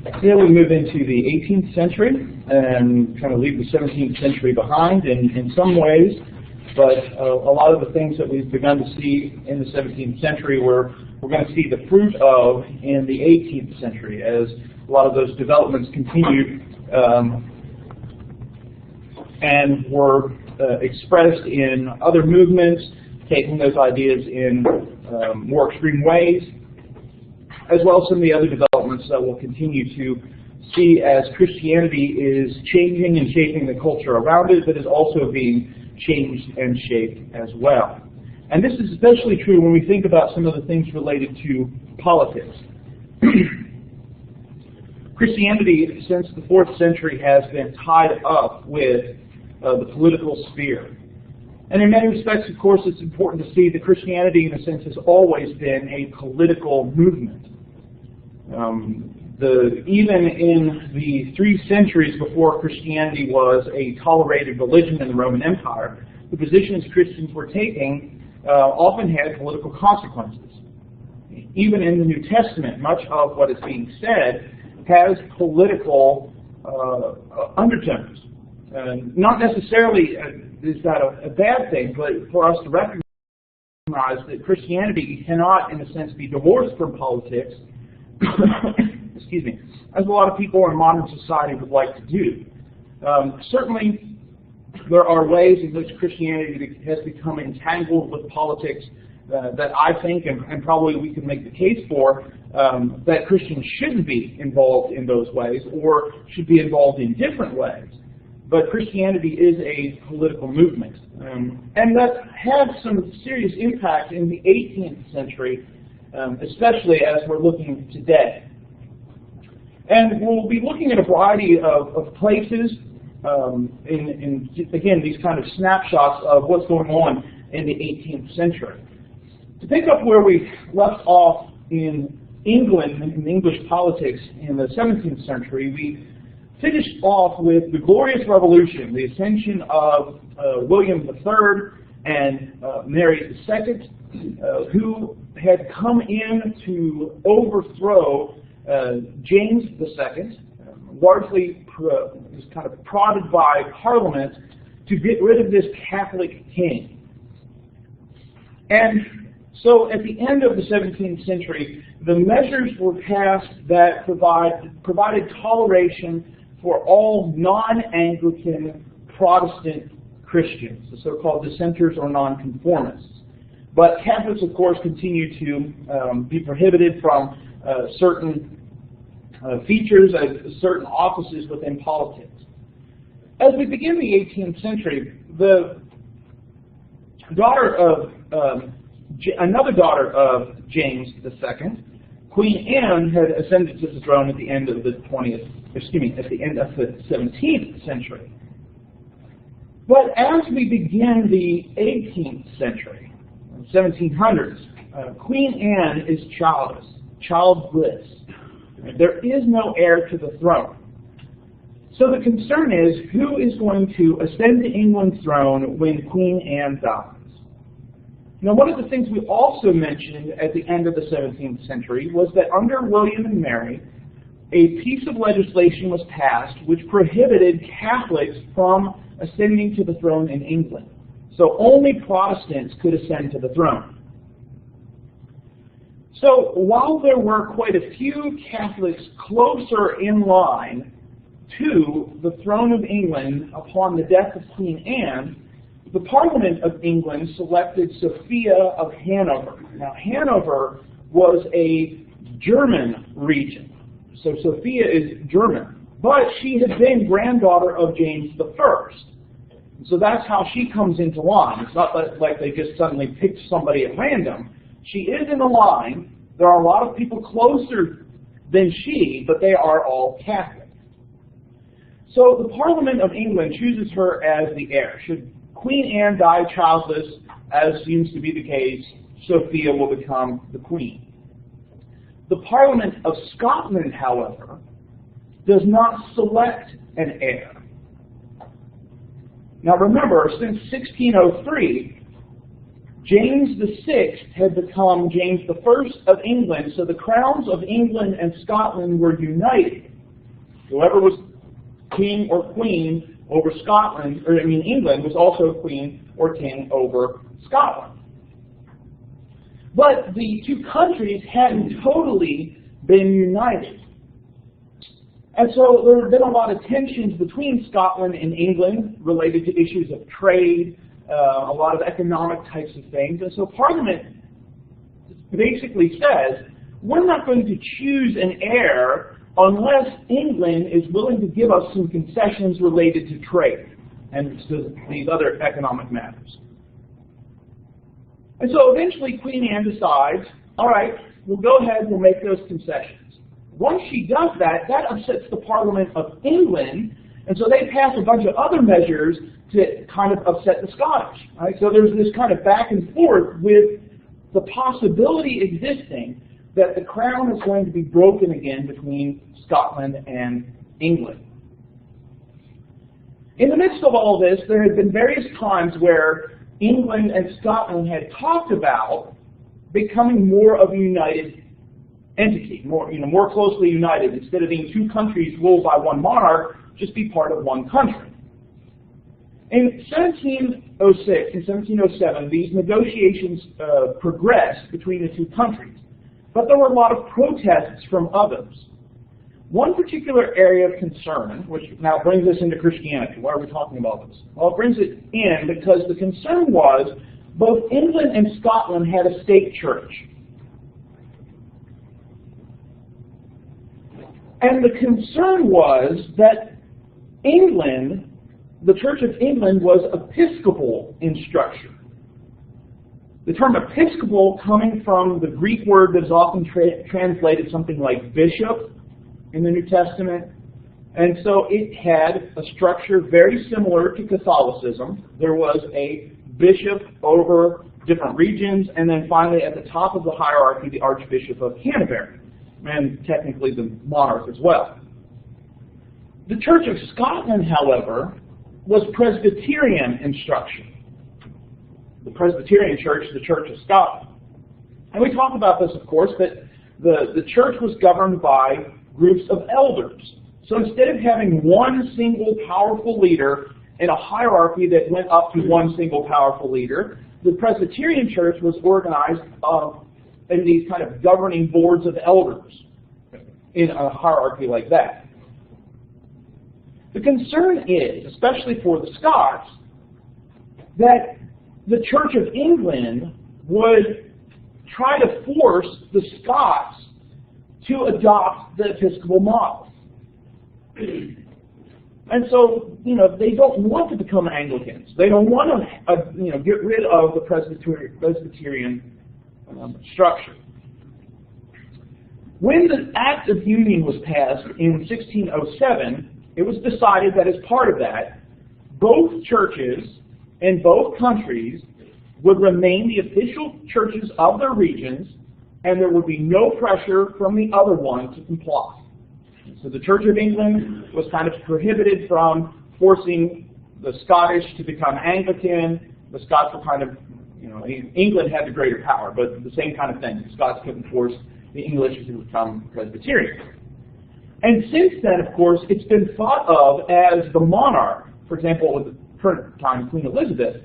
Then we move into the 18th century and kind of leave the 17th century behind in some ways, but a lot of the things that we've begun to see in the 17th century we're going to see the fruit of in the 18th century as a lot of those developments continued and were expressed in other movements, taking those ideas in more extreme ways, as well as some of the other developments that we'll continue to see as Christianity is changing and shaping the culture around it, but is also being changed and shaped as well. And this is especially true when we think about some of the things related to politics. Christianity, since the 4th century, has been tied up with the political sphere. And in many respects, of course, it's important to see that Christianity, in a sense, has always been a political movement. Even in the 3 centuries before Christianity was a tolerated religion in the Roman Empire, the positions Christians were taking often had political consequences. Even in the New Testament, much of what is being said has political undertones. Not necessarily is that a bad thing, but for us to recognize that Christianity cannot, in a sense, be divorced from politics, excuse me, as a lot of people in modern society would like to do. Certainly, there are ways in which Christianity has become entangled with politics that I think, and probably we can make the case for, that Christians shouldn't be involved in those ways or should be involved in different ways. But Christianity is a political movement. And that had some serious impact in the 18th century, especially as we're looking today. And we'll be looking at a variety of places in again, these kind of snapshots of what's going on in the 18th century. To pick up where we left off in England, in English politics in the 17th century, we finished off with the Glorious Revolution, the ascension of William III and Mary II, who had come in to overthrow James II, largely was kind of prodded by Parliament to get rid of this Catholic king. And so at the end of the 17th century, the measures were passed that provided toleration for all non-Anglican Protestant Christians, the so-called dissenters or nonconformists. But Catholics, of course, continue to be prohibited from certain features, certain offices within politics. As we begin the 18th century, the daughter of another daughter of James II, Queen Anne, had ascended to the throne at the end of the 17th century. But as we begin the 18th century, 1700s, Queen Anne is childless. There is no heir to the throne. So the concern is, who is going to ascend to England's throne when Queen Anne dies? Now, one of the things we also mentioned at the end of the 17th century was that under William and Mary, a piece of legislation was passed which prohibited Catholics from ascending to the throne in England. So only Protestants could ascend to the throne. So while there were quite a few Catholics closer in line to the throne of England upon the death of Queen Anne, the Parliament of England selected Sophia of Hanover. Now, Hanover was a German region, so Sophia is German, but she had been granddaughter of James I. So that's how she comes into line. It's not like they just suddenly picked somebody at random. She is in the line. There are a lot of people closer than she, but they are all Catholic. So the Parliament of England chooses her as the heir. Should Queen Anne die childless, as seems to be the case, Sophia will become the queen. The Parliament of Scotland, however, does not select an heir. Now remember, since 1603, James VI had become James I of England, so the crowns of England and Scotland were united. Whoever was king or queen over Scotland, or England, was also queen or king over Scotland. But the two countries hadn't totally been united. And so there have been a lot of tensions between Scotland and England related to issues of trade, a lot of economic types of things. And so Parliament basically says, we're not going to choose an heir unless England is willing to give us some concessions related to trade and to these other economic matters. And so eventually Queen Anne decides, all right, we'll go ahead and we'll make those concessions. Once she does that, that upsets the Parliament of England, and so they pass a bunch of other measures to kind of upset the Scottish. Right? So there's this kind of back and forth with the possibility existing that the crown is going to be broken again between Scotland and England. In the midst of all this, there had been various times where England and Scotland had talked about becoming more of a united entity, more closely united. Instead of being two countries ruled by one monarch, just be part of one country. In 1706 and 1707, these negotiations progressed between the two countries, but there were a lot of protests from others. One particular area of concern, which now brings us into Christianity. Why are we talking about this? Well, it brings it in because the concern was both England and Scotland had a state church. And the concern was that England, the Church of England, was Episcopal in structure. The term Episcopal coming from the Greek word that is often translated something like bishop in the New Testament. And so it had a structure very similar to Catholicism. There was a bishop over different regions, and then finally at the top of the hierarchy, the Archbishop of Canterbury, and technically the monarch as well. The Church of Scotland, however, was Presbyterian in structure. The Presbyterian Church, the Church of Scotland. And we talked about this, of course, that the church was governed by groups of elders. So instead of having one single powerful leader in a hierarchy that went up to one single powerful leader, the Presbyterian Church was organized in these kind of governing boards of elders in a hierarchy like that. The concern is, especially for the Scots, that the Church of England would try to force the Scots to adopt the Episcopal model. And so, they don't want to become Anglicans. They don't want to, get rid of the Presbyterian structure. When the Act of Union was passed in 1607, it was decided that as part of that, both churches in both countries would remain the official churches of their regions, and there would be no pressure from the other one to comply. So the Church of England was kind of prohibited from forcing the Scottish to become Anglican. The Scots were kind of, England had the greater power, but the same kind of thing. The Scots couldn't force the English to become Presbyterian. And since then, of course, it's been thought of as the monarch, for example, with the current time Queen Elizabeth,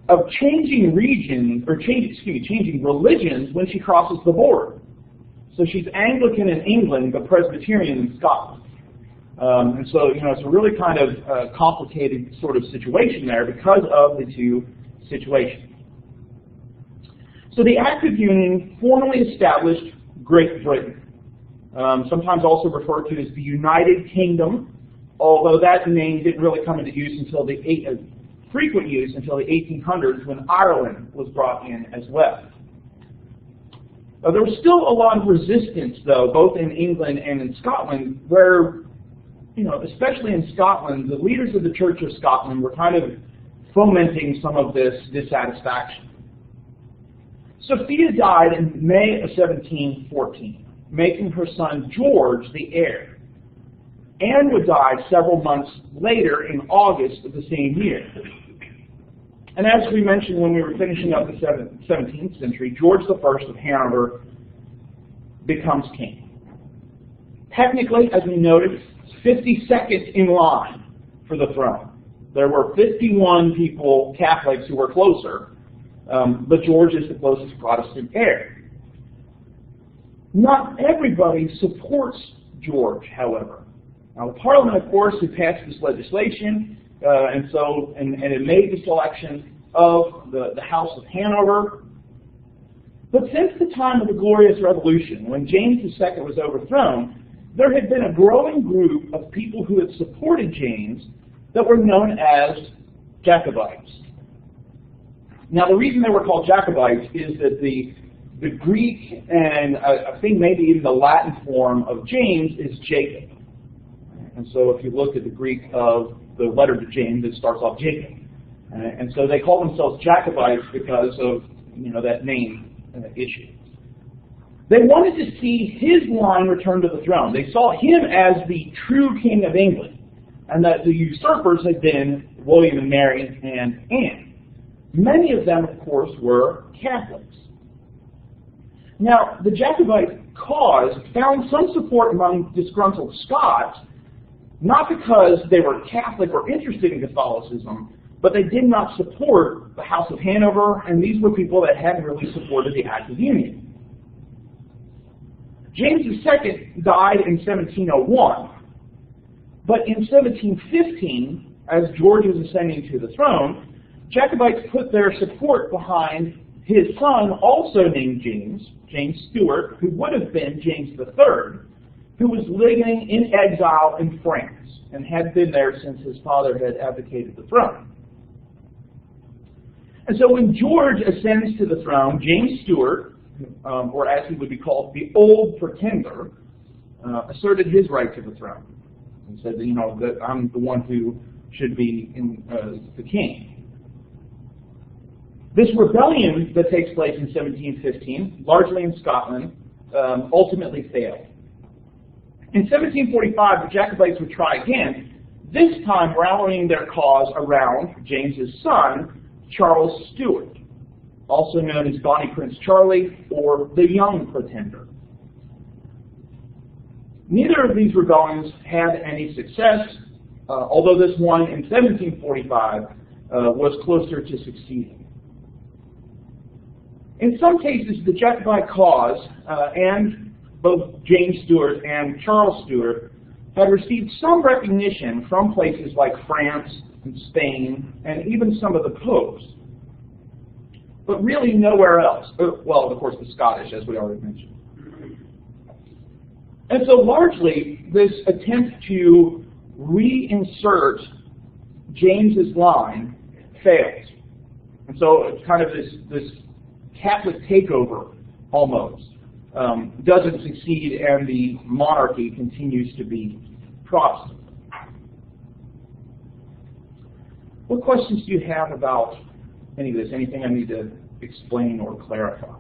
of changing regions, or changing religions when she crosses the border. So she's Anglican in England, but Presbyterian in Scotland. And so, it's a really kind of complicated sort of situation there because of the two situations. So the Act of Union formally established Great Britain, sometimes also referred to as the United Kingdom, although that name didn't really come into use until frequent use until the 1800s when Ireland was brought in as well. There was still a lot of resistance, though, both in England and in Scotland, where, especially in Scotland, the leaders of the Church of Scotland were kind of fomenting some of this dissatisfaction. Sophia died in May of 1714, making her son George the heir. Anne would die several months later in August of the same year. And as we mentioned when we were finishing up the 17th century, George I of Hanover becomes king. Technically, as we noted, 52nd in line for the throne. There were 51 people, Catholics, who were closer, but George is the closest Protestant heir. Not everybody supports George, however. Now, the Parliament, of course, had passed this legislation, and it made the selection of the House of Hanover. But since the time of the Glorious Revolution, when James II was overthrown, there had been a growing group of people who had supported James that were known as Jacobites. Now, the reason they were called Jacobites is that the Greek and I think maybe even the Latin form of James is Jacob. And so if you look at the Greek of the letter to James, it starts off Jacob. And so they call themselves Jacobites because of that name issue. They wanted to see his line return to the throne. They saw him as the true king of England, and that the usurpers had been William and Mary and Anne. Many of them, of course, were Catholics. Now, the Jacobite cause found some support among disgruntled Scots, not because they were Catholic or interested in Catholicism, but they did not support the House of Hanover, and these were people that hadn't really supported the Act of Union. James II died in 1701, but in 1715, as George was ascending to the throne, Jacobites put their support behind his son, also named James Stuart, who would have been James III, who was living in exile in France and had been there since his father had abdicated the throne. And so when George ascends to the throne, James Stuart, or as he would be called, the Old Pretender, asserted his right to the throne. He said, that I'm the one who should be the king. This rebellion that takes place in 1715, largely in Scotland, ultimately failed. In 1745, the Jacobites would try again, this time rallying their cause around James's son, Charles Stuart, also known as Bonnie Prince Charlie, or the Young Pretender. Neither of these rebellions had any success, although this one in 1745 was closer to succeeding. In some cases, the Jacobite cause, and both James Stuart and Charles Stuart, had received some recognition from places like France and Spain, and even some of the popes, but really nowhere else. Well, of course, the Scottish, as we already mentioned. And so largely, this attempt to reinsert James's line fails. And so it's kind of this Catholic takeover, almost, doesn't succeed, and the monarchy continues to be Protestant. What questions do you have about any of this? Anything I need to explain or clarify?